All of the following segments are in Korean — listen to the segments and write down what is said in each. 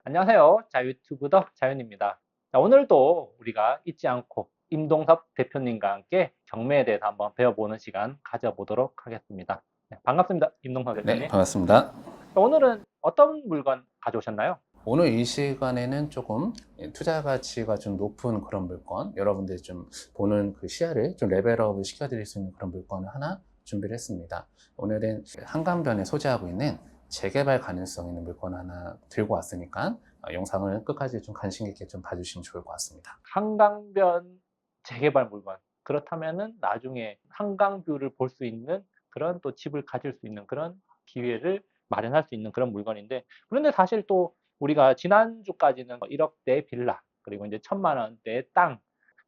안녕하세요. 자유튜브더 자윤입니다. 자, 오늘도 우리가 잊지 않고 임동섭 대표님과 함께 경매에 대해서 한번 배워보는 시간 가져보도록 하겠습니다. 네, 반갑습니다. 임동섭 네, 대표님. 반갑습니다. 자, 오늘은 어떤 물건 가져오셨나요? 오늘 이 시간에는 조금 투자 가치가 좀 높은 그런 물건, 여러분들이 좀 보는 그 시야를 좀 레벨업을 시켜드릴 수 있는 그런 물건을 하나 준비를 했습니다. 오늘은 한강변에 소재하고 있는 재개발 가능성 있는 물건 하나 들고 왔으니까 영상을 끝까지 좀 관심 있게 좀 봐주시면 좋을 것 같습니다. 한강변 재개발 물건. 그렇다면은 나중에 한강뷰를 볼 수 있는 그런 또 집을 가질 수 있는 그런 기회를 마련할 수 있는 그런 물건인데, 그런데 사실 또 우리가 지난주까지는 1억대 빌라, 그리고 이제 1,000만 원대 땅,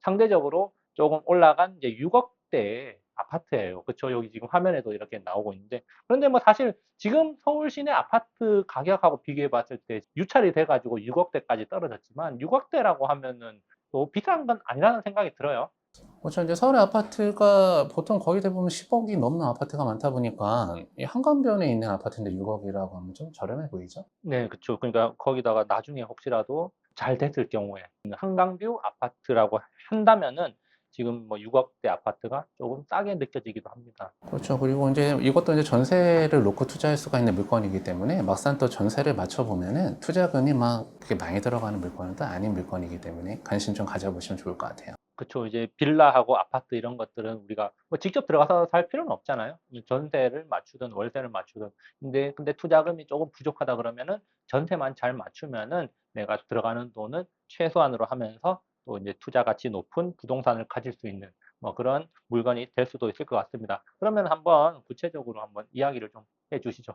상대적으로 조금 올라간 이제 6억대 아파트예요. 그쵸? 여기 지금 화면에도 이렇게 나오고 있는데, 그런데 뭐 사실 지금 서울 시내 아파트 가격하고 비교해 봤을 때 유찰이 돼가지고 6억대까지 떨어졌지만, 6억대라고 하면은 또 비싼 건 아니라는 생각이 들어요. 그렇죠. 이제 서울의 아파트가 보통 거의 대부분 10억이 넘는 아파트가 많다 보니까 이 한강변에 있는 아파트인데 6억이라고 하면 좀 저렴해 보이죠? 네, 그쵸. 그러니까 거기다가 나중에 혹시라도 잘 됐을 경우에 한강뷰 아파트라고 한다면은 지금 뭐 6억대 아파트가 조금 싸게 느껴지기도 합니다. 그렇죠. 그리고 이제 이것도 이제 전세를 놓고 투자할 수가 있는 물건이기 때문에 막상 또 전세를 맞춰보면은 투자금이 막 그렇게 많이 들어가는 물건은 또 아닌 물건이기 때문에 관심 좀 가져보시면 좋을 것 같아요. 그쵸. 이제 빌라하고 아파트 이런 것들은 우리가 뭐 직접 들어가서 살 필요는 없잖아요. 전세를 맞추든 월세를 맞추든. 근데 투자금이 조금 부족하다 그러면은 전세만 잘 맞추면은 내가 들어가는 돈은 최소한으로 하면서 또 이제 투자 가치 높은 부동산을 가질 수 있는 뭐 그런 물건이 될 수도 있을 것 같습니다. 그러면 한번 구체적으로 한번 이야기를 좀 해 주시죠.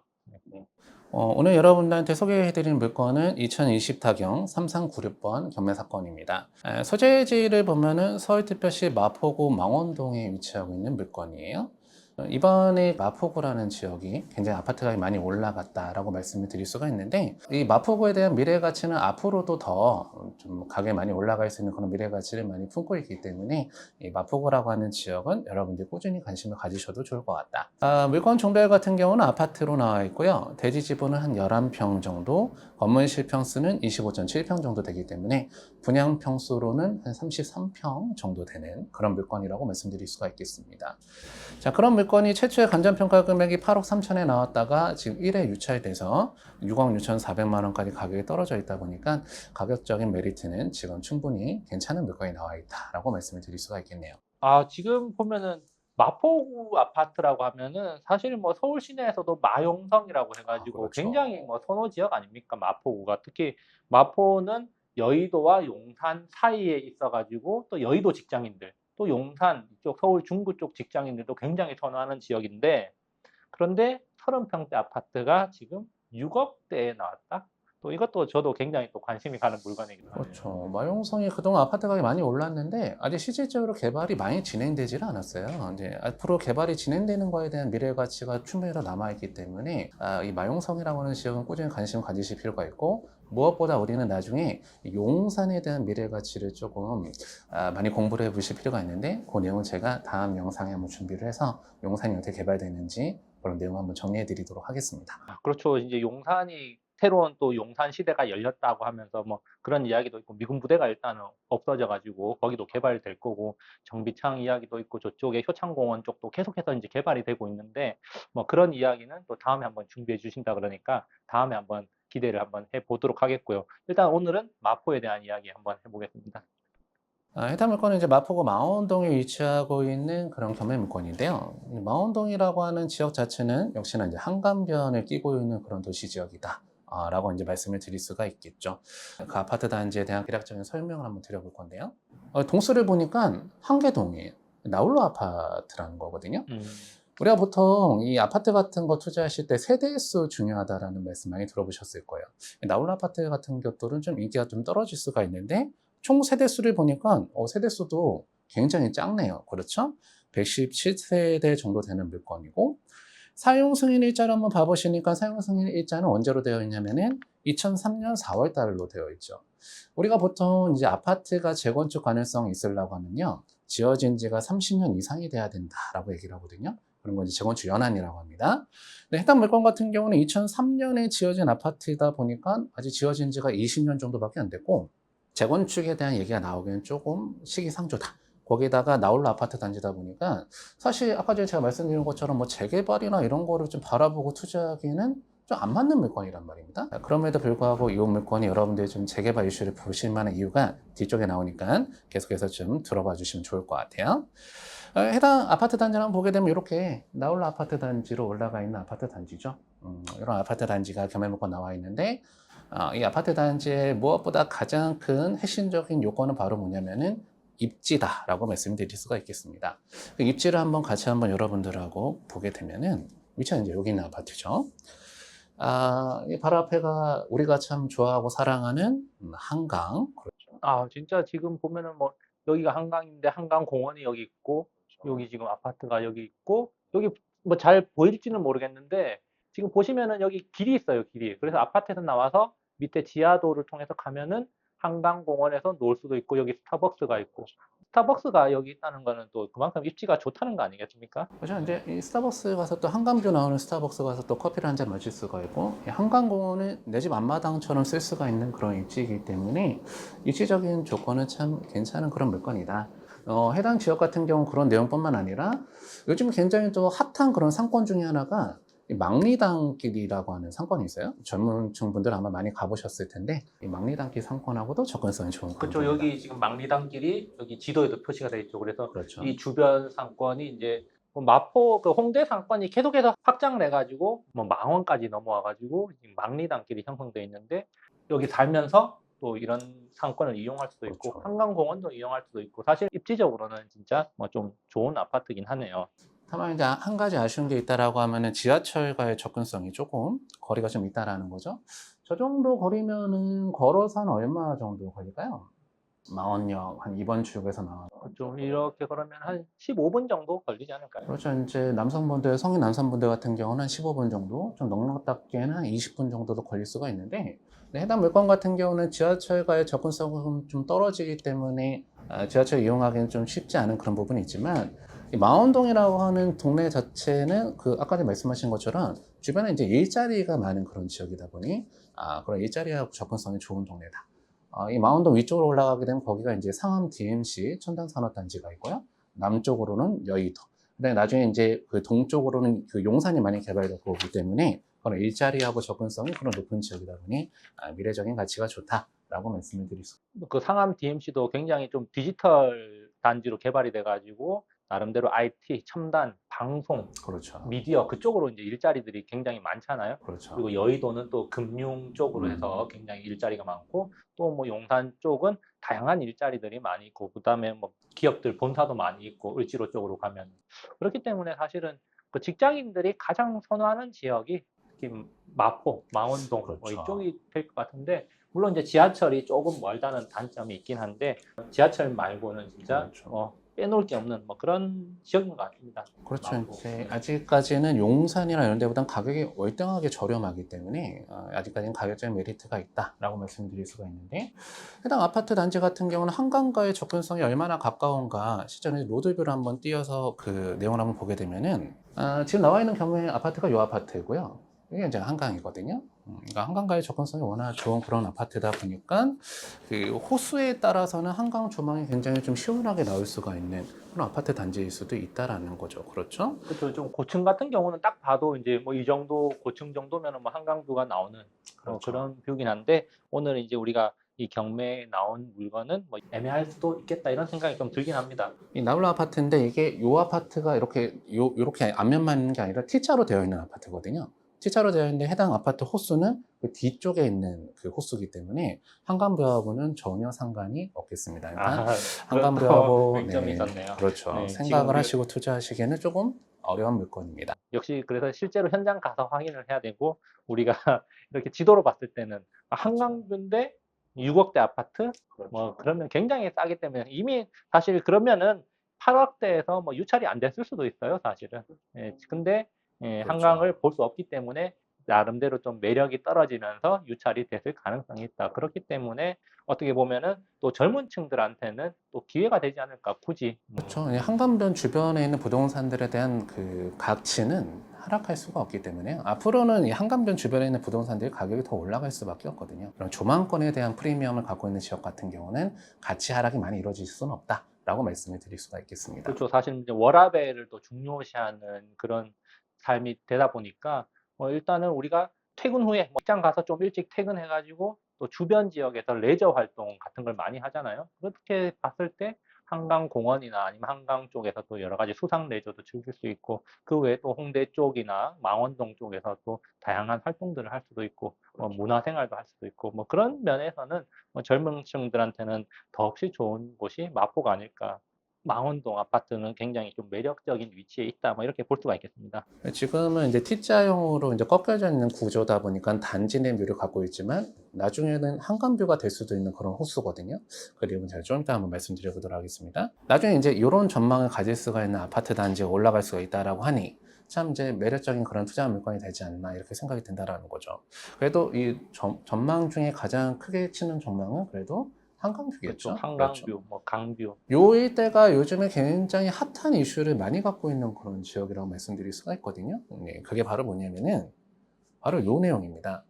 네. 오늘 여러분들한테 소개해드리는 물건은 2020타경 3396번 경매 사건입니다. 소재지를 보면은 서울특별시 마포구 망원동에 위치하고 있는 물건이에요. 이번에 마포구라는 지역이 굉장히 아파트 가격이 많이 올라갔다라고 말씀을 드릴 수가 있는데, 이 마포구에 대한 미래 가치는 앞으로도 더 좀 가격이 많이 올라갈 수 있는 그런 미래 가치를 많이 품고 있기 때문에 이 마포구라고 하는 지역은 여러분들이 꾸준히 관심을 가지셔도 좋을 것 같다. 물건 종별 같은 경우는 아파트로 나와 있고요. 대지 지분은 한 11평 정도, 건물 실평수는 25.7평 정도 되기 때문에 분양 평수로는 한 33평 정도 되는 그런 물건이라고 말씀드릴 수가 있겠습니다. 자, 그런 물건이 최초의 간전평가 금액이 8억 3천에 나왔다가 지금 1회 유찰돼서 6억 6천4백만 원까지 가격이 떨어져 있다 보니까 가격적인 메리트는 지금 충분히 괜찮은 물건이 나와 있다라고 말씀을 드릴 수가 있겠네요. 아, 지금 보면은 마포구 아파트라고 하면은 사실 뭐 서울 시내에서도 마용성이라고 해 가지고 굉장히 그렇죠. 뭐 선호 지역 아닙니까? 마포구가. 특히 마포는 여의도와 용산 사이에 있어 가지고 또 여의도 직장인들, 또 용산 이쪽 서울 중구 쪽 직장인들도 굉장히 선호하는 지역인데, 그런데 30평대 아파트가 지금 6억대에 나왔다? 또 이것도 저도 굉장히 또 관심이 가는 물건이기도 하네요. 그렇죠. 마용성이 그동안 아파트 가격이 많이 올랐는데 아직 실질적으로 개발이 많이 진행되지는 않았어요. 이제 앞으로 개발이 진행되는 거에 대한 미래 가치가 충분히 더 남아있기 때문에 이 마용성이라고 하는 지역은 꾸준히 관심 가지실 필요가 있고, 무엇보다 우리는 나중에 용산에 대한 미래 가치를 조금 많이 공부를 해보실 필요가 있는데, 그 내용은 제가 다음 영상에 한번 준비를 해서 용산이 어떻게 개발되는지 그런 내용 한번 정리해 드리도록 하겠습니다. 아, 그렇죠. 이제 용산이 새로운 또 용산 시대가 열렸다고 하면서 뭐 그런 이야기도 있고, 미군 부대가 일단은 없어져 가지고 거기도 개발될 거고, 정비창 이야기도 있고, 저쪽에 효창공원 쪽도 계속해서 이제 개발이 되고 있는데, 뭐 그런 이야기는 또 다음에 한번 준비해 주신다 그러니까 다음에 한번 기대를 한번 해 보도록 하겠고요. 일단 오늘은 마포에 대한 이야기 한번 해 보겠습니다. 해당 물건은 이제 마포구 망원동에 위치하고 있는 그런 경매 물건인데요. 이 망원동이라고 하는 지역 자체는 역시나 이제 한강변을 끼고 있는 그런 도시 지역이다. 라고 이제 말씀을 드릴 수가 있겠죠. 그 아파트 단지에 대한 대략적인 설명을 한번 드려볼 건데요. 동수를 보니까 한계동이에요. 나홀로 아파트라는 거거든요. 음. 우리가 보통 이 아파트 같은 거 투자하실 때 세대수 중요하다라는 말씀 많이 들어보셨을 거예요. 나홀로 아파트 같은 것들은 좀 인기가 좀 떨어질 수가 있는데, 총 세대수를 보니까 세대수도 굉장히 작네요. 그렇죠? 117세대 정도 되는 물건이고, 사용 승인 일자를 한번 봐보시니까 사용 승인 일자는 언제로 되어 있냐면은 2003년 4월 달로 되어 있죠. 우리가 보통 이제 아파트가 재건축 가능성이 있으려고 하면요, 지어진 지가 30년 이상이 돼야 된다라고 얘기를 하거든요. 그런 건 이제 재건축 연한이라고 합니다. 근데 해당 물건 같은 경우는 2003년에 지어진 아파트이다 보니까 아직 지어진 지가 20년 정도밖에 안 됐고 재건축에 대한 얘기가 나오기는 조금 시기상조다. 거기다가 나홀로 아파트 단지다 보니까 사실 아까 전에 제가 말씀드린 것처럼 뭐 재개발이나 이런 거를 좀 바라보고 투자하기는 좀 안 맞는 물건이란 말입니다. 그럼에도 불구하고 이 물건이 여러분들이 좀 재개발 이슈를 보실 만한 이유가 뒤쪽에 나오니까 계속해서 좀 들어봐 주시면 좋을 것 같아요. 해당 아파트 단지를 한번 보게 되면 이렇게 나홀로 아파트 단지로 올라가 있는 아파트 단지죠. 이런 아파트 단지가 경매물건 나와 있는데 이 아파트 단지의 무엇보다 가장 큰 핵심적인 요건은 바로 뭐냐면은 입지다라고 말씀드릴 수가 있겠습니다. 그 입지를 한번 같이 한번 여러분들하고 보게 되면은 위치는 이제 여기 있는 아파트죠. 이 바로 앞에가 우리가 참 좋아하고 사랑하는 한강. 아, 진짜 지금 보면은 뭐 여기가 한강인데 한강공원이 여기 있고 여기 지금 아파트가 여기 있고 여기 뭐 잘 보일지는 모르겠는데 지금 보시면은 여기 길이 있어요, 길이. 그래서 아파트에서 나와서 밑에 지하도를 통해서 가면은 한강공원에서 놀 수도 있고 여기 스타벅스가 있고 스타벅스가 여기 있다는 거는 또 그만큼 입지가 좋다는 거 아니겠습니까? 그죠? 이제 이 스타벅스 가서 또 한강뷰 나오는 스타벅스 가서 또 커피를 한 잔 마실 수가 있고 이 한강공원은 내 집 앞마당처럼 쓸 수가 있는 그런 입지이기 때문에 입지적인 조건은 참 괜찮은 그런 물건이다. 해당 지역 같은 경우 그런 내용뿐만 아니라 요즘 굉장히 또 핫한 그런 상권 중에 하나가 이 망리단길이라고 하는 상권이 있어요. 젊은층 분들 아마 많이 가보셨을 텐데 이 망리단길 상권하고도 접근성이 좋은 그렇죠. 상권입니다. 여기 지금 망리단길이 여기 지도에도 표시가 되어 있죠. 그래서 그렇죠. 이 주변 상권이 이제 뭐 마포 그 홍대 상권이 계속해서 확장을 해가지고 뭐 망원까지 넘어와가지고 지금 망리단길이 형성되어 있는데 여기 살면서 또 이런 상권을 이용할 수도 있고 그렇죠. 한강공원도 이용할 수도 있고 사실 입지적으로는 진짜 뭐 좀 좋은 아파트긴 하네요. 다만 이제 한 가지 아쉬운 게 있다라고 하면은 지하철과의 접근성이 조금 거리가 좀 있다라는 거죠. 저 정도 거리면은 걸어서 한 얼마 정도 걸릴까요? 망원역 한 2번 출구에서 나와. 좀 이렇게 그러면 한 15분 정도 걸리지 않을까요? 그렇죠. 이제 남성분들, 성인 남성분들 같은 경우는 한 15분 정도, 좀 넉넉답게는 한 20분 정도도 걸릴 수가 있는데, 네, 해당 물건 같은 경우는 지하철과의 접근성은 좀 떨어지기 때문에 지하철 이용하기는 좀 쉽지 않은 그런 부분이 있지만, 이 망원동이라고 하는 동네 자체는 그 아까 말씀하신 것처럼 주변에 이제 일자리가 많은 그런 지역이다 보니 그런 일자리하고 접근성이 좋은 동네다. 이 망원동 위쪽으로 올라가게 되면 거기가 이제 상암 DMC 첨단산업단지가 있고요. 남쪽으로는 여의도. 근데 나중에 이제 그 동쪽으로는 그 용산이 많이 개발되고 오기 때문에 그런 일자리하고 접근성이 그런 높은 지역이다 보니 미래적인 가치가 좋다라고 말씀을 드릴 수. 그 상암 DMC도 굉장히 좀 디지털 단지로 개발이 돼가지고 나름대로 IT, 첨단, 방송, 그렇죠. 미디어 그쪽으로 이제 일자리들이 굉장히 많잖아요. 그렇죠. 그리고 여의도는 또 금융 쪽으로 해서 굉장히 일자리가 많고 또 뭐 용산 쪽은 다양한 일자리들이 많이 있고 그다음에 뭐 기업들 본사도 많이 있고 을지로 쪽으로 가면 그렇기 때문에 사실은 그 직장인들이 가장 선호하는 지역이 특히 마포, 망원동 뭐 그렇죠. 이쪽이 될 것 같은데 물론 이제 지하철이 조금 멀다는 단점이 있긴 한데 지하철 말고는 진짜 그렇죠. 빼놓을 게 없는 뭐 그런 지역인 것 같습니다. 그렇죠. 마포. 이제 아직까지는 용산이나 이런 데보단 가격이 월등하게 저렴하기 때문에 아직까지는 가격적인 메리트가 있다라고 말씀드릴 수가 있는데 해당 아파트 단지 같은 경우는 한강과의 접근성이 얼마나 가까운가 실제로 로드뷰를 한번 띄어서 그 내용을 한번 보게 되면은 지금 나와 있는 경우에 아파트가 이 아파트고요. 이게 이제 한강이거든요. 그러니까 한강과의 접근성이 워낙 좋은 그런 아파트다 보니까 그 호수에 따라서는 한강 조망이 굉장히 좀 시원하게 나올 수가 있는 그런 아파트 단지일 수도 있다라는 거죠. 그렇죠? 그렇죠. 좀 고층 같은 경우는 딱 봐도 이제 뭐 이 정도 고층 정도면은 뭐 한강뷰가 나오는 그렇죠. 그런 뷰긴 한데 오늘 이제 우리가 이 경매에 나온 물건은 뭐 애매할 수도 있겠다 이런 생각이 좀 들긴 합니다. 이 나홀로 아파트인데 이게 요 아파트가 요렇게 앞면만 있는 게 아니라 T자로 되어 있는 아파트거든요. T자로 되어 있는데 해당 아파트 호수는 그 뒤쪽에 있는 그 호수기 때문에 한강뷰하고는 전혀 상관이 없겠습니다. 일단 한강뷰하고 맹점이 있었네요. 그렇죠. 네, 생각을 지금 하시고 투자하시기에는 조금 어려운 물건입니다. 역시 그래서 실제로 현장 가서 확인을 해야 되고 우리가 이렇게 지도로 봤을 때는 한강뷰인데 6억대 아파트 뭐 그러면 굉장히 싸기 때문에 이미 사실 그러면은 8억대에서 뭐 유찰이 안 됐을 수도 있어요 사실은. 예, 근데 예, 그렇죠. 한강을 볼 수 없기 때문에 나름대로 좀 매력이 떨어지면서 유찰이 됐을 가능성이 있다. 그렇기 때문에 어떻게 보면은 또 젊은 층들한테는 또 기회가 되지 않을까, 굳이. 그렇죠. 이 한강변 주변에 있는 부동산들에 대한 그 가치는 하락할 수가 없기 때문에 앞으로는 이 한강변 주변에 있는 부동산들이 가격이 더 올라갈 수밖에 없거든요. 그런 조망권에 대한 프리미엄을 갖고 있는 지역 같은 경우는 가치 하락이 많이 이루어질 수는 없다라고 말씀을 드릴 수가 있겠습니다. 그렇죠. 사실 이제 워라밸을 또 중요시하는 그런 삶이 되다 보니까 일단은 우리가 퇴근 후에 뭐 직장 가서 좀 일찍 퇴근해 가지고 또 주변 지역에서 레저 활동 같은 걸 많이 하잖아요. 그렇게 봤을 때 한강 공원이나 아니면 한강 쪽에서 또 여러 가지 수상 레저도 즐길 수 있고, 그 외에 또 홍대 쪽이나 망원동 쪽에서 또 다양한 활동들을 할 수도 있고, 문화 생활도 할 수도 있고, 뭐 그런 면에서는 젊은 층들한테는 더없이 좋은 곳이 마포가 아닐까. 망원동 아파트는 굉장히 좀 매력적인 위치에 있다. 뭐 이렇게 볼 수가 있겠습니다. 지금은 이제 T자형으로 이제 꺾여져 있는 구조다 보니까 단지 내 묘를 갖고 있지만 나중에는 한강뷰가 될 수도 있는 그런 호수거든요. 그 내용은 제가 좀 이따 한번 말씀드려 보도록 하겠습니다. 나중에 이제 이런 전망을 가질 수가 있는 아파트 단지에 올라갈 수가 있다라고 하니 참 이제 매력적인 그런 투자 물건이 되지 않나 이렇게 생각이 든다라는 거죠. 그래도 이 전망 중에 가장 크게 치는 전망은 그래도 그렇죠. 한강뷰겠죠. 그렇죠. 한강뷰, 뭐 강뷰. 요 일대가 요즘에 굉장히 핫한 이슈를 많이 갖고 있는 그런 지역이라고 말씀드릴 수가 있거든요. 네, 그게 바로 뭐냐면은 바로 요 내용입니다.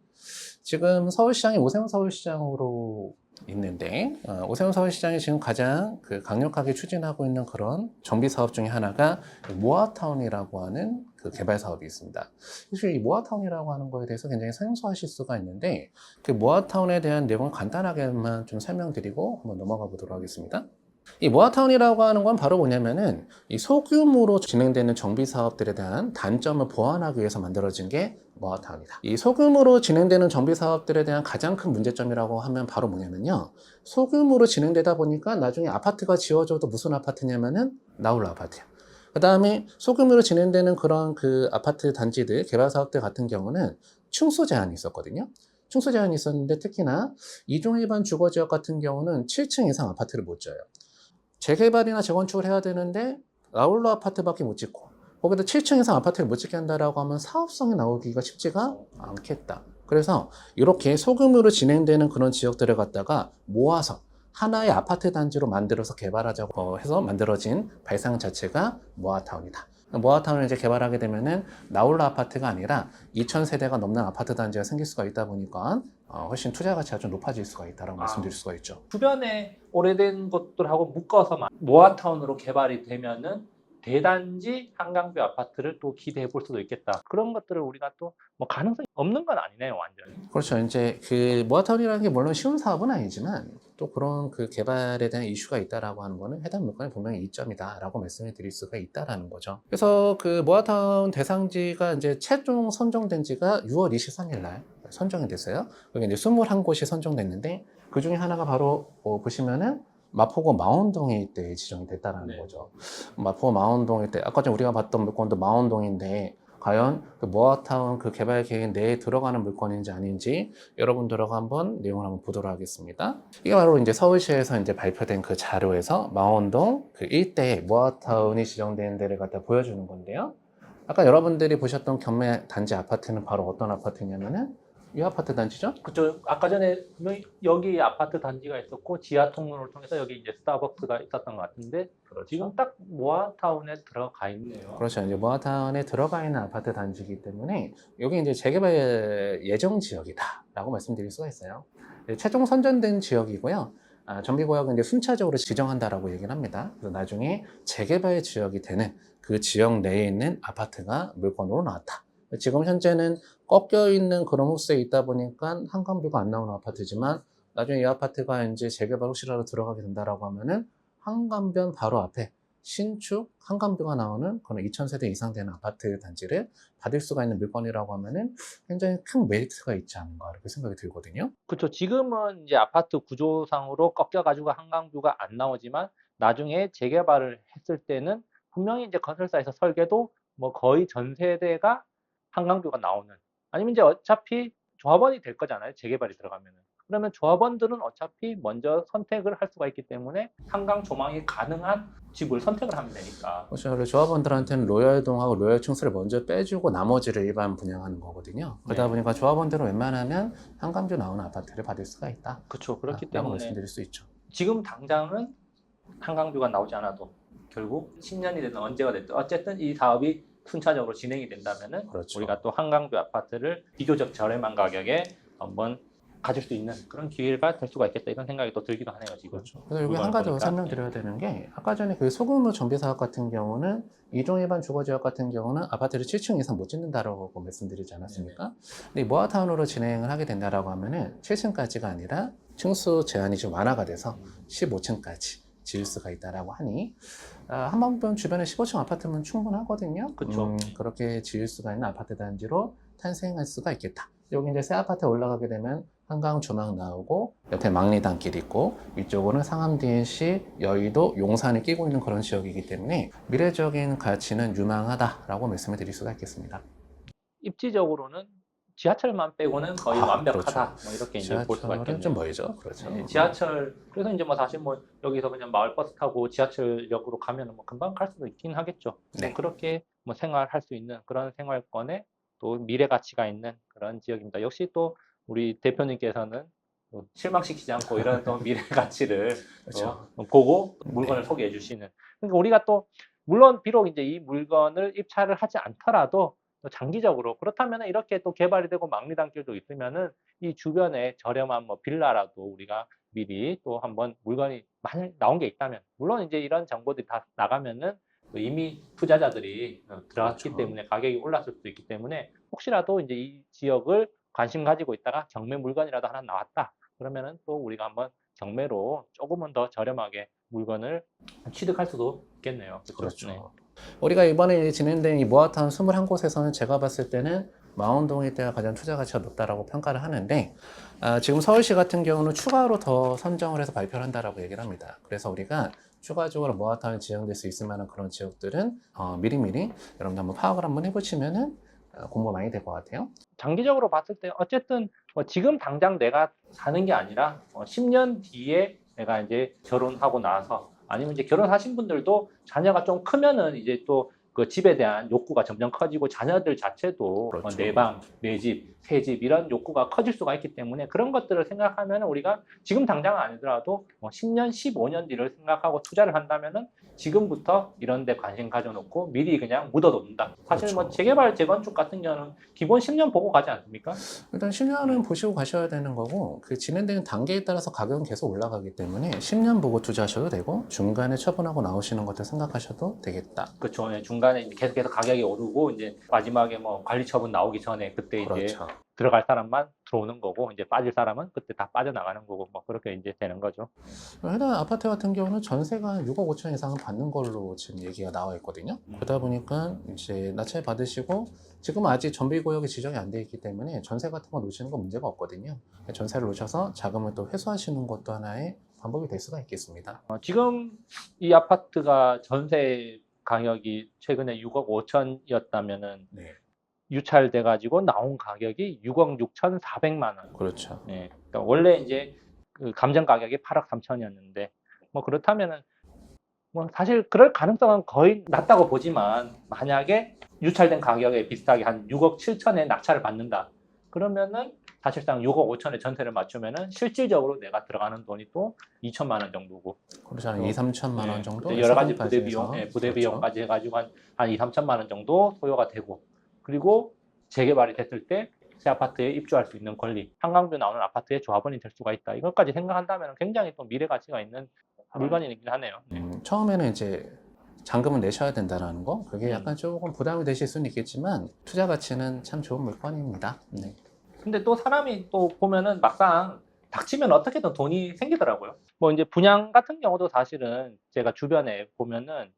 지금 서울시장이 오세훈 서울시장으로 있는데 오세훈 서울시장이 지금 가장 강력하게 추진하고 있는 그런 정비 사업 중에 하나가 모아타운이라고 하는 그 개발 사업이 있습니다. 사실 이 모아타운이라고 하는 거에 대해서 굉장히 생소하실 수가 있는데 그 모아타운에 대한 내용을 간단하게만 좀 설명드리고 한번 넘어가 보도록 하겠습니다. 이 모아타운이라고 하는 건 바로 뭐냐면은 이 소규모로 진행되는 정비 사업들에 대한 단점을 보완하기 위해서 만들어진 게 모아타운이다. 이 소규모로 진행되는 정비 사업들에 대한 가장 큰 문제점이라고 하면 바로 뭐냐면요. 소규모로 진행되다 보니까 나중에 아파트가 지어져도 무슨 아파트냐면은 나홀로 아파트야. 그 다음에 소규모로 진행되는 그런 그 아파트 단지들, 개발 사업들 같은 경우는 층수 제한이 있었거든요. 층수 제한이 있었는데 특히나 이종 일반 주거 지역 같은 경우는 7층 이상 아파트를 못 지어요. 재개발이나 재건축을 해야 되는데 아울러 아파트밖에 못 짓고 거기다 7층 이상 아파트를 못 짓게 한다라고 하면 사업성이 나오기가 쉽지가 않겠다. 그래서 이렇게 소규모로 진행되는 그런 지역들을 갖다가 모아서 하나의 아파트 단지로 만들어서 개발하자고 해서 만들어진 발상 자체가 모아타운이다. 모아타운을 이제 개발하게 되면은 나홀로 아파트가 아니라 2,000세대가 넘는 아파트 단지가 생길 수가 있다 보니까 훨씬 투자 가치가 좀 높아질 수가 있다라고 말씀드릴 수가 있죠. 주변에 오래된 것들하고 묶어서 모아타운으로 개발이 되면은 대단지 한강뷰 아파트를 또 기대해 볼 수도 있겠다. 그런 것들을 우리가 또 뭐 가능성이 없는 건 아니네요, 완전히. 그렇죠. 이제 그 모아타운이라는 게 물론 쉬운 사업은 아니지만 또 그런 그 개발에 대한 이슈가 있다라고 하는 거는 해당 물건이 분명히 이점이다라고 말씀을 드릴 수가 있다라는 거죠. 그래서 그 모아타운 대상지가 이제 최종 선정된 지가 6월 23일 날 선정이 됐어요. 그게 이제 21곳이 선정됐는데 그 중에 하나가 바로 보시면은 마포구 망원동에 이때 지정이 됐다라는 네. 거죠. 마포구 망원동 이때 아까 전에 우리가 봤던 물건도 망원동인데 과연 그 모아타운 그 개발 계획 내에 들어가는 물건인지 아닌지 여러분들하고 한번 내용을 한번 보도록 하겠습니다. 이게 바로 이제 서울시에서 이제 발표된 그 자료에서 망원동 그 일대에 모아타운이 지정된 데를 갖다 보여주는 건데요. 아까 여러분들이 보셨던 경매 단지 아파트는 바로 어떤 아파트냐면은 이 아파트 단지죠? 그쵸. 아까 전에 분명히 여기 아파트 단지가 있었고 지하 통로를 통해서 여기 이제 스타벅스가 있었던 것 같은데 지금 딱 모아타운에 들어가 있네요. 그렇죠. 이제 모아타운에 들어가 있는 아파트 단지이기 때문에 여기 이제 재개발 예정 지역이다라고 말씀드릴 수가 있어요. 최종 선정된 지역이고요. 정비구역은 이제 순차적으로 지정한다라고 얘기를 합니다. 그래서 나중에 재개발 지역이 되는 그 지역 내에 있는 아파트가 물건으로 나왔다. 지금 현재는 꺾여 있는 그런 호수에 있다 보니까 한강뷰가 안 나오는 아파트지만 나중에 이 아파트가 이제 재개발 혹시라도 들어가게 된다라고 하면은 한강변 바로 앞에 신축 한강뷰가 나오는 그런 2,000세대 이상 되는 아파트 단지를 받을 수가 있는 물건이라고 하면은 굉장히 큰 메리트가 있지 않은가 이렇게 생각이 들거든요. 그쵸. 지금은 이제 아파트 구조상으로 꺾여 가지고 한강뷰가 안 나오지만 나중에 재개발을 했을 때는 분명히 이제 건설사에서 설계도 뭐 거의 전 세대가 한강뷰가 나오는, 아니면 이제 어차피 조합원이 될 거잖아요, 재개발이 들어가면은. 그러면 조합원들은 어차피 먼저 선택을 할 수가 있기 때문에 한강 조망이 가능한 집을 선택을 하면 되니까. 그렇죠. 그리고 조합원들한테는 로열동하고 로열 층수를 먼저 빼주고 나머지를 일반 분양하는 거거든요. 그러다 네. 보니까 조합원들은 웬만하면 한강뷰 나오는 아파트를 받을 수가 있다. 그렇죠. 그렇기 라고 때문에 말씀드릴 수 있죠. 지금 당장은 한강뷰가 나오지 않아도 결국 10년이 됐든 언제가 됐든 어쨌든 이 사업이 순차적으로 진행이 된다면은 그렇죠. 우리가 또 한강뷰 아파트를 비교적 저렴한 가격에 한번 가질 수 있는 그런 기회가 될 수가 있겠다 이런 생각이 또 들기도 하네요 지금. 그렇죠. 그래서 여기 물건을 한 가지 더 보니까. 설명드려야 되는 게 아까 전에 그 소규모 정비 사업 같은 경우는 이종 일반 주거 지역 같은 경우는 아파트를 7층 이상 못 짓는다라고 말씀드리지 않았습니까? 근데 이 모아타운으로 진행을 하게 된다라고 하면은 7층까지가 아니라 층수 제한이 좀 완화가 돼서 15층까지 지을 수가 있다라고 하니 한방병 주변에 15층 아파트면 충분하거든요. 그쵸. 그렇게 지을 수가 있는 아파트 단지로 탄생할 수가 있겠다. 여기 이제 새 아파트에 올라가게 되면 한강 조망 나오고 옆에 망리단길 있고 위쪽으로는 상암 DNC, 여의도, 용산이 끼고 있는 그런 지역이기 때문에 미래적인 가치는 유망하다라고 말씀을 드릴 수가 있겠습니다. 입지적으로는 지하철만 빼고는 거의 완벽하다. 그렇죠. 뭐 이렇게 이제 볼 수가 지하철은 있겠네요. 좀 멀죠. 그렇죠. 네, 지하철 그래서 이제 뭐 사실 뭐 여기서 그냥 마을버스 타고 지하철역으로 가면은 뭐 금방 갈 수도 있긴 하겠죠. 네. 그렇게 뭐 생활할 수 있는 그런 생활권에 또 미래 가치가 있는 그런 지역입니다. 역시 또 우리 대표님께서는 또 실망시키지 않고 이런 또 미래 가치를 그렇죠. 또 보고 네. 물건을 소개해 주시는. 그러니까 우리가 또 물론 비록 이제 이 물건을 입찰을 하지 않더라도 또 장기적으로 그렇다면 이렇게 또 개발이 되고 막리단길도 있으면은 이 주변에 저렴한 뭐 빌라라도 우리가 미리 또 한번 물건이 만약 나온 게 있다면 물론 이제 이런 정보들이 다 나가면은 또 이미 투자자들이 들어갔기 그렇죠. 때문에 가격이 올랐을 수도 있기 때문에 혹시라도 이제 이 지역을 관심 가지고 있다가 경매 물건이라도 하나 나왔다 그러면은 또 우리가 한번 경매로 조금은 더 저렴하게 물건을 취득할 수도 있겠네요. 그렇죠. 네. 우리가 이번에 진행된 이 모아타운 21곳에서는 제가 봤을 때는 망원동일 때가 가장 투자 가치가 높다라고 평가를 하는데 지금 서울시 같은 경우는 추가로 더 선정을 해서 발표를 한다라고 얘기를 합니다. 그래서 우리가 추가적으로 모아타운이 지정될 수 있을 만한 그런 지역들은 미리미리 여러분들 한번 파악을 한번 해보시면은 공부 많이 될 것 같아요. 장기적으로 봤을 때 어쨌든 뭐 지금 당장 내가 사는 게 아니라 10년 뒤에 내가 이제 결혼하고 나서 아니면 이제 결혼하신 분들도 자녀가 좀 크면은 이제 또 그 집에 대한 욕구가 점점 커지고 자녀들 자체도 그렇죠. 내 방, 내 집, 새 집 이런 욕구가 커질 수가 있기 때문에 그런 것들을 생각하면 우리가 지금 당장은 아니더라도 10년, 15년 뒤를 생각하고 투자를 한다면은 지금부터 이런 데 관심 가져놓고 미리 그냥 묻어놓는다. 사실 뭐 그렇죠. 재개발, 재건축 같은 경우는 기본 10년 보고 가지 않습니까? 일단 10년은 보시고 가셔야 되는 거고 그 진행되는 단계에 따라서 가격은 계속 올라가기 때문에 10년 보고 투자하셔도 되고 중간에 처분하고 나오시는 것들 생각하셔도 되겠다. 그렇죠. 예, 중간에 계속해서 가격이 오르고 이제 마지막에 뭐 관리 처분 나오기 전에 그때 이제 그렇죠. 들어갈 사람만 들어오는 거고 이제 빠질 사람은 그때 다 빠져나가는 거고 뭐 그렇게 이제 되는 거죠. 해당 아파트 같은 경우는 전세가 한 6억 5천 이상은 받는 걸로 지금 얘기가 나와 있거든요. 그러다 보니까 이제 낙찰 받으시고 지금 아직 전비구역이 지정이 안 돼 있기 때문에 전세 같은 거 놓으시는 건 문제가 없거든요. 전세를 놓으셔서 자금을 또 회수하시는 것도 하나의 방법이 될 수가 있겠습니다. 지금 이 아파트가 전세 가격이 최근에 6억 5천이었다면은 네, 유찰돼 가지고 나온 가격이 6억 6,400만 원. 그렇죠. 예. 그러니까 원래 이제 그 감정 가격이 8억 3천이었는데 뭐 그렇다면은 뭐 사실 그럴 가능성은 거의 낮다고 보지만 만약에 유찰된 가격에 비슷하게 한 6억 7천에 낙찰을 받는다. 그러면은 사실상 6억 5천에 전세를 맞추면은 실질적으로 내가 들어가는 돈이 또 2천만 원 정도고 그렇죠. 한 2, 3천만 원 예, 정도 이제 여러 가지 세금까지 부대 비용, 해서. 예, 부대 그렇죠. 비용까지 해가지고 한 2, 3천만 원 정도 소요가 되고 그리고 재개발이 됐을 때 새 아파트에 입주할 수 있는 권리, 한강뷰 나오는 아파트의 조합원이 될 수가 있다. 이것까지 생각한다면 굉장히 또 미래 가치가 있는 물건이긴 하네요. 네. 처음에는 이제 잔금을 내셔야 된다는 거, 그게 음. 약간 조금 부담이 되실 수는 있겠지만 투자 가치는 참 좋은 물건입니다. 네. 근데 또 사람이 또 보면은 막상 닥치면 어떻게든 돈이 생기더라고요. 뭐 이제 분양 같은 경우도 사실은 제가 주변에 보면은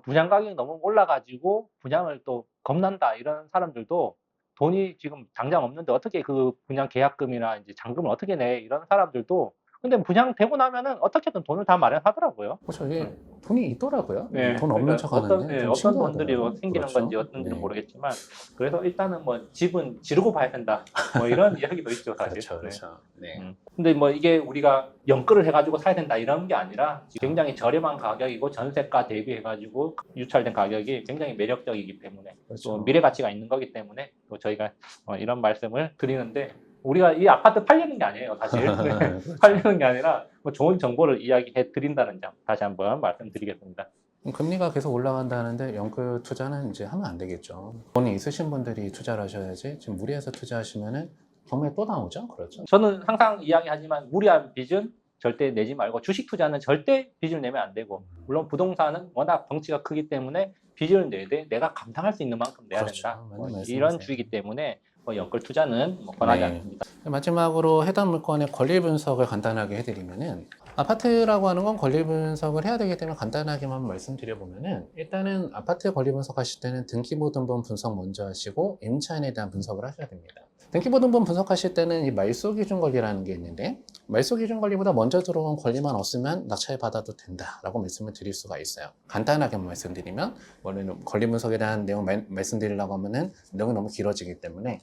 분양 가격이 너무 올라가지고 분양을 또 겁난다 이런 사람들도 돈이 지금 당장 없는데 어떻게 그 분양 계약금이나 이제 잔금을 어떻게 내 이런 사람들도 근데 분양되고 나면은 어떻게든 돈을 다 마련하더라고요. 그렇죠. 이게 돈이 있더라고요. 네, 돈 없는 그러니까 척 하는데 좀 어떤 돈들이 신기하더라고요. 생기는 건지 그렇죠. 어떤지는 네. 모르겠지만, 그래서 일단은 뭐 집은 지르고 봐야 된다. 뭐 이런 이야기도 있죠, 사실. 그렇죠. 네. 그렇죠. 네. 근데 뭐 이게 우리가 연끌을 해가지고 사야 된다 이런 게 아니라 굉장히 저렴한 가격이고 전세가 대비해가지고 유찰된 가격이 굉장히 매력적이기 때문에 또 그렇죠. 미래 가치가 있는 거기 때문에 또 저희가 이런 말씀을 드리는데, 우리가 이 아파트 팔려는 게 아니에요, 사실. 네. 그렇죠. 팔려는 게 아니라 뭐 좋은 정보를 이야기해 드린다는 점 다시 한번 말씀드리겠습니다. 금리가 계속 올라간다는데 연끌 투자는 이제 하면 안 되겠죠. 돈이 있으신 분들이 투자를 하셔야지 지금 무리해서 투자하시면은 경매 또 나오죠. 그렇죠. 저는 항상 이야기하지만 무리한 빚은 절대 내지 말고, 주식 투자는 절대 빚을 내면 안 되고, 물론 부동산은 워낙 덩치가 크기 때문에 빚을 내되 내가 감당할 수 있는 만큼 내야 그렇죠. 된다. 맞는 뭐 말씀이세요. 이런 주의이기 때문에 연끌 투자는 뭐 권하지 네. 않습니다. 마지막으로 해당 물건의 권리 분석을 간단하게 해드리면은, 아파트라고 하는 건 권리 분석을 해야 되기 때문에 간단하게만 말씀드려보면은, 일단은 아파트 권리 분석하실 때는 등기부등본 분석 먼저 하시고 임차인에 대한 분석을 하셔야 됩니다. 등기부등본 분석하실 때는 이 말소기준 권리라는 게 있는데, 말소기준 권리보다 먼저 들어온 권리만 없으면 낙찰 받아도 된다라고 말씀을 드릴 수가 있어요. 간단하게 말씀드리면, 원래는 권리 분석에 대한 내용 말씀드리려고 하면은 내용이 너무 길어지기 때문에,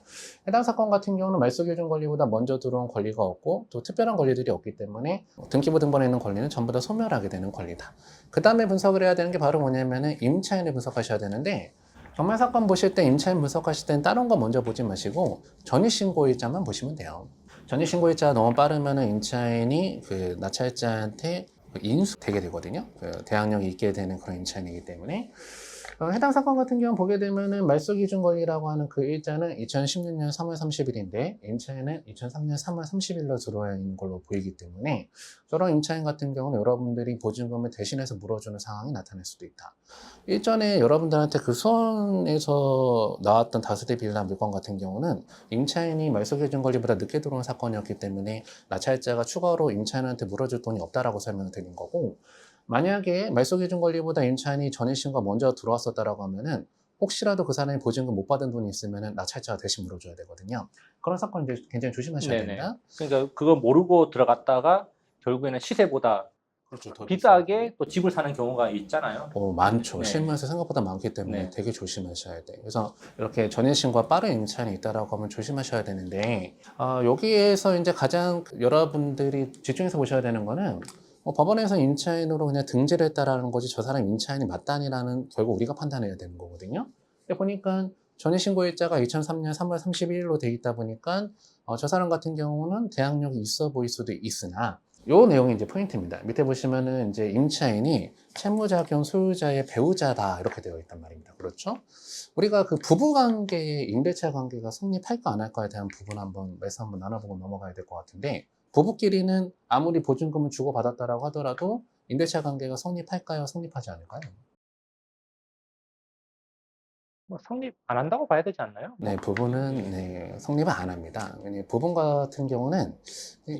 해당 사건 같은 경우는 말소기준 권리보다 먼저 들어온 권리가 없고 또 특별한 권리들이 없기 때문에 등기부등본에 있는 권리는 전부 다 소멸하게 되는 권리다. 그 다음에 분석을 해야 되는 게 바로 뭐냐면은 임차인을 분석하셔야 되는데, 경매 사건 보실 때 임차인 분석하실 때는 다른 거 먼저 보지 마시고 전입신고일자만 보시면 돼요. 전입신고일자가 너무 빠르면은 임차인이 그 낙찰자한테 인수되게 되거든요. 대항력이 있게 되는 그런 임차인이기 때문에, 해당 사건 같은 경우 보게 되면은 말소기준 권리라고 하는 그 일자는 2016년 3월 30일인데 임차인은 2003년 3월 30일로 들어와 있는 걸로 보이기 때문에, 저런 임차인 같은 경우는 여러분들이 보증금을 대신해서 물어주는 상황이 나타날 수도 있다. 일전에 여러분들한테 그 수원에서 나왔던 다세대 빌라 물건 같은 경우는 임차인이 말소기준 권리보다 늦게 들어온 사건이었기 때문에 낙찰자가 추가로 임차인한테 물어줄 돈이 없다라고 설명을 드린 거고, 만약에 말소기준 권리보다 임차인이 전입신고가 먼저 들어왔었다라고 하면은 혹시라도 그 사람이 보증금 못 받은 돈이 있으면은 낙찰자가 대신 물어줘야 되거든요. 그런 사건 이제 굉장히 조심하셔야 네네. 된다. 그러니까 그거 모르고 들어갔다가 결국에는 시세보다 그렇죠. 더 비싸게 또 집을 사는 경우가 있잖아요. 많죠. 네. 실무에서 생각보다 많기 때문에 네. 되게 조심하셔야 돼요. 그래서 이렇게 전입신고가 빠른 임차인이 있다라고 하면 조심하셔야 되는데, 여기에서 이제 가장 여러분들이 집중해서 보셔야 되는 거는, 법원에서 임차인으로 그냥 등재를 했다라는 거지 저 사람 임차인이 맞다니라는 결국 우리가 판단해야 되는 거거든요. 근데 보니까 전입신고일자가 2003년 3월 31일로 돼 있다 보니까 저 사람 같은 경우는 대항력이 있어 보일 수도 있으나, 요 내용이 이제 포인트입니다. 밑에 보시면은 이제 임차인이 채무자 겸 소유자의 배우자다 이렇게 되어 있단 말입니다. 그렇죠? 우리가 그 부부관계의 임대차 관계가 성립할까 안 할까에 대한 부분 말씀 한번 나눠보고 넘어가야 될 것 같은데, 부부끼리는 아무리 보증금을 주고받았다라고 하더라도 임대차 관계가 성립할까요? 성립하지 않을까요? 뭐 성립 안 한다고 봐야 되지 않나요? 네, 부부는 성립을 안 합니다. 부분 같은 경우는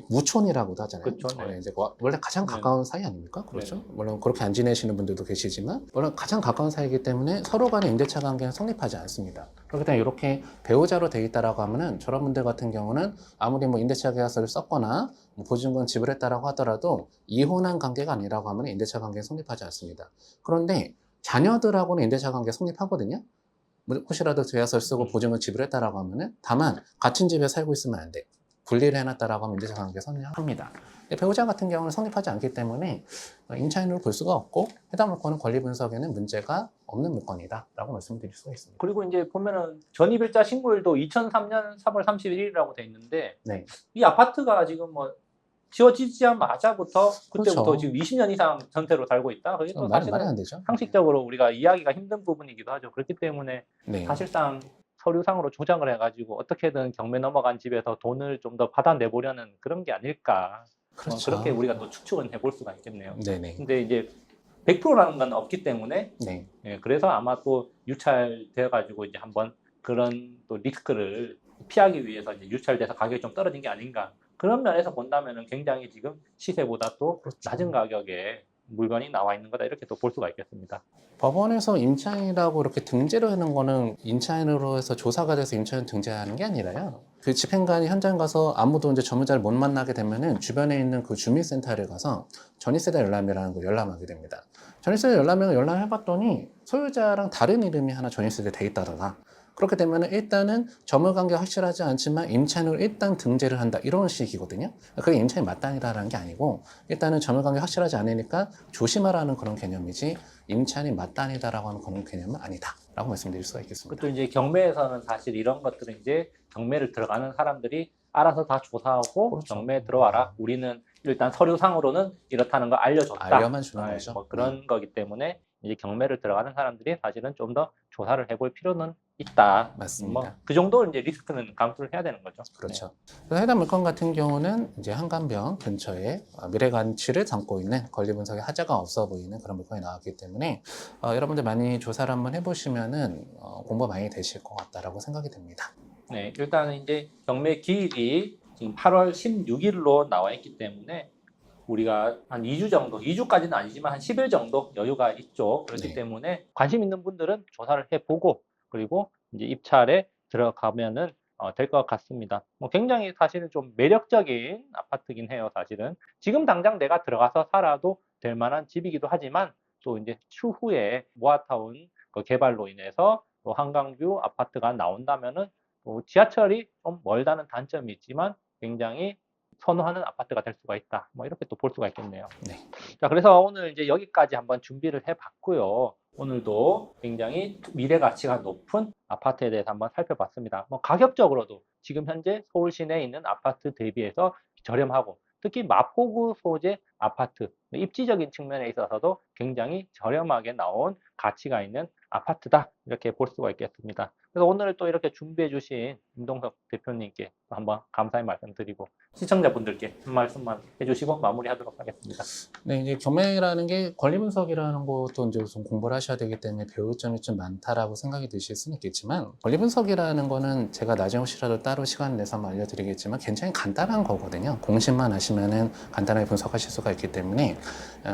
무촌이라고도 하잖아요. 그쵸, 네. 원래 이제 원래 가장 네. 가까운 사이 아닙니까? 그렇죠? 네. 물론 그렇게 안 지내시는 분들도 계시지만, 물론 가장 가까운 사이이기 때문에 서로 간의 임대차 관계는 성립하지 않습니다. 그렇기 때문에 이렇게 배우자로 돼 있다라고 하면은 저런 분들 같은 경우는 아무리 뭐 임대차 계약서를 썼거나 뭐 보증금 지불했다라고 하더라도 이혼한 관계가 아니라고 하면 임대차 관계는 성립하지 않습니다. 그런데 자녀들하고는 임대차 관계 성립하거든요. 혹시라도 계약서를 쓰고 보증을 지불했다라고 하면은, 다만 같은 집에 살고 있으면 안 돼. 분리를 해놨다라고 하면 임대차 관계 성립합니다. 배우자 같은 경우는 성립하지 않기 때문에 임차인으로 볼 수가 없고, 해당 물건은 권리 분석에는 문제가 없는 물건이다라고 말씀드릴 수가 있습니다. 그리고 이제 보면은 전입일자 신고일도 2003년 3월 31일이라고 돼 있는데, 네. 이 아파트가 지금 뭐 지어지자마자부터 그때부터 그렇죠. 지금 20년 이상 전세로 살고 있다. 그게 또 말이 안 사실은 되죠. 상식적으로 우리가 이해하기가 힘든 부분이기도 하죠. 그렇기 때문에 네. 사실상 서류상으로 조정을 해가지고 어떻게든 경매 넘어간 집에서 돈을 좀 더 받아내보려는 그런 게 아닐까. 그렇죠. 그렇게 우리가 또 추측은 해볼 수가 있겠네요. 네네. 근데 이제 100%라는 건 없기 때문에, 네. 그래서 아마 또 유찰되어가지고 이제 한번 그런 또 리스크를 피하기 위해서 이제 유찰돼서 가격이 좀 떨어진 게 아닌가. 그런 면에서 본다면은 굉장히 지금 시세보다 또 그렇죠. 낮은 가격에 물건이 나와 있는 거다 이렇게 또 볼 수가 있겠습니다. 법원에서 임차인이라고 이렇게 등재를 하는 거는 임차인으로 해서 조사가 돼서 임차인 등재하는 게 아니라요. 그 집행관이 현장 가서 아무도 이제 전문자를 못 만나게 되면은 주변에 있는 그 주민센터를 가서 전입세대 열람이라는 걸 열람하게 됩니다. 전입세대 열람을 열람해봤더니 소유자랑 다른 이름이 하나 전입세대 돼 있다더라. 그렇게 되면 일단은 점유관계 확실하지 않지만 임차인으로 일단 등재를 한다 이런 식이거든요. 그게 임차인 맞다니다라는 게 아니고 일단은 점유관계 확실하지 않으니까 조심하라는 그런 개념이지 임차인이 맞다니다라고 하는 그런 개념은 아니다라고 말씀드릴 수가 있겠습니다. 그것도 이제 경매에서는 사실 이런 것들은 이제 경매를 들어가는 사람들이 알아서 다 조사하고 그렇죠. 경매에 들어와라. 우리는 일단 서류상으로는 이렇다는 걸 알려줬다. 알려만 주는 아, 거죠. 뭐 그런 거기 때문에 이제 경매를 들어가는 사람들이 사실은 좀 더 조사를 해볼 필요는 있다. 맞습니다. 뭐 그 정도 이제 리스크는 감수를 해야 되는 거죠. 그렇죠. 그래서 해당 물건 같은 경우는 이제 한강변 근처에 미래 가치를 담고 있는 권리 분석에 하자가 없어 보이는 그런 물건이 나왔기 때문에 여러분들 많이 조사를 한번 해보시면은 공부 많이 되실 것 같다라고 생각이 됩니다. 네, 일단은 이제 경매 기일이 지금 8월 16일로 나와 있기 때문에 우리가 한 2주 정도, 2주까지는 아니지만 한 10일 정도 여유가 있죠. 그렇기 네. 때문에 관심 있는 분들은 조사를 해보고 그리고 이제 입찰에 들어가면은 될 것 같습니다. 뭐 굉장히 사실은 좀 매력적인 아파트긴 해요, 사실은. 지금 당장 내가 들어가서 살아도 될 만한 집이기도 하지만 또 이제 추후에 모아타운 그 개발로 인해서 또 한강뷰 아파트가 나온다면은 또 지하철이 좀 멀다는 단점이 있지만 굉장히 선호하는 아파트가 될 수가 있다. 뭐 이렇게 또 볼 수가 있겠네요. 네. 자, 그래서 오늘 이제 여기까지 한번 준비를 해봤고요. 오늘도 굉장히 미래 가치가 높은 아파트에 대해서 한번 살펴봤습니다. 뭐 가격적으로도 지금 현재 서울 시내에 있는 아파트 대비해서 저렴하고 특히 마포구 소재 아파트 입지적인 측면에 있어서도 굉장히 저렴하게 나온 가치가 있는 아파트다 이렇게 볼 수가 있겠습니다. 그래서 오늘 또 이렇게 준비해 주신 임동석 대표님께 한번 감사의 말씀 드리고 시청자분들께 한 말씀만 해주시고 마무리하도록 하겠습니다. 네, 이제 경매라는 게 권리 분석이라는 것도 이제 좀 공부를 하셔야 되기 때문에 배울 점이 좀 많다라고 생각이 드실 수는 있겠지만 권리 분석이라는 거는 제가 나중에 혹시라도 따로 시간 내서 한번 알려드리겠지만 굉장히 간단한 거거든요. 공식만 아시면은 간단하게 분석하실 수가 있기 때문에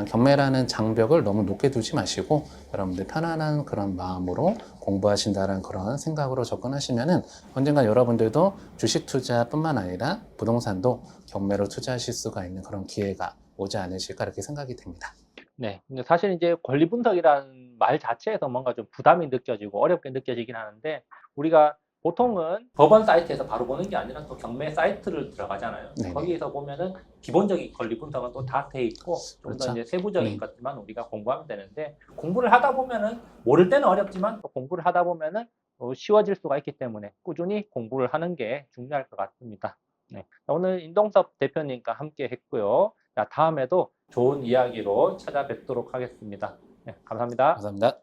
경매라는 장벽을 너무 높게 두지 마시고 여러분들 편안한 그런 마음으로 공부하신다는 그런 생각으로 접근하시면은 언젠가 여러분들도 주식 투자뿐만 아니라 부동산도 경매로 투자하실 수가 있는 그런 기회가 오지 않으실까 이렇게 생각이 됩니다. 네. 근데 사실 이제 권리 분석이라는 말 자체에서 뭔가 좀 부담이 느껴지고 어렵게 느껴지긴 하는데 우리가 보통은 법원 사이트에서 바로 보는 게 아니라 또 경매 사이트를 들어가잖아요. 네네. 거기에서 보면은 기본적인 권리 분석은 또 다 돼 있고 좀 더 그렇죠. 이제 세부적인 네. 것들만 우리가 공부하면 되는데 공부를 하다 보면은 모를 때는 어렵지만 또 공부를 하다 보면은 쉬워질 수가 있기 때문에 꾸준히 공부를 하는 게 중요할 것 같습니다. 네. 오늘 임동섭 대표님과 함께 했고요. 자, 다음에도 좋은 이야기로 찾아뵙도록 하겠습니다. 네, 감사합니다. 감사합니다.